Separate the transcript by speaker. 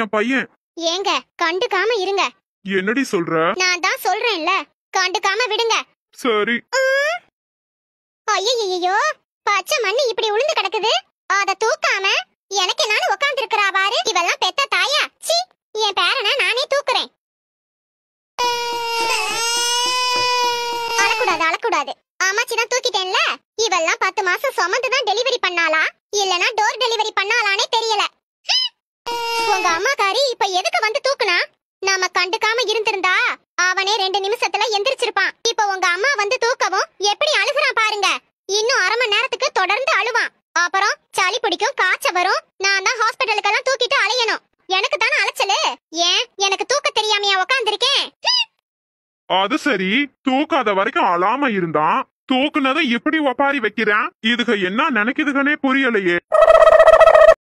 Speaker 1: என் பையன்.
Speaker 2: ஏங்க கண்டுக்காம இருங்க.
Speaker 1: என்னடி சொல்ற?
Speaker 2: நான் தான் சொல்றேன்ல, கண்டுக்காம விடுங்க.
Speaker 1: சரி.
Speaker 2: ஐயோ, பச்சை மண்ணு இப்படி உளுந்து கிடக்குது. அத தூக்காம எனக்கு நானு உட்கார்ந்து இருக்கறா பாரு. இவெல்லாம் பெத்த தாயா? சீ, என் பேரனை நானே தூக்குறேன். அழக்கூடாது. ஆமாச்சி தான் தூக்கிட்டேன்ல. இவெல்லாம் 10 மாசம் சுமந்து தான் டெலிவரி பண்ணாளா இல்லனா டோர் டெலிவரி பண்ணாளானே தெரியல. உங்க அம்மாக்காரி இப்ப எதுக்கு வந்து தூக்குனா? நாம கண்டுக்காம இருந்திருந்தா அவனே 2 நிமிஷத்துல எந்திரிச்சிருப்பான். இப்ப உங்க அம்மா வந்து தூக்கவும் எப்படி அழுகுறான் பாருங்க. இன்னும் அரை மணி நேரத்துக்கு தொடர்ந்து அழுவான். அப்புறம் சளி பிடிக்கும், காய்ச்ச வரும். நான் தான் ஹாஸ்பிடலுக்கெல்லாம் தூக்கிட்டு அலையணும். எனக்கு தானே அலைச்சலு. ஏன் எனக்கு தூக்க தெரியாமையா உட்கார்ந்திருக்கேன்?
Speaker 1: அது சரி, தூக்காத வரைக்கும் அழாம இருந்தான். தூக்குனதை எப்படி ஒப்பாரி வைக்கிறான்? இதுக என்ன நினைக்குதுகனே புரியலையே.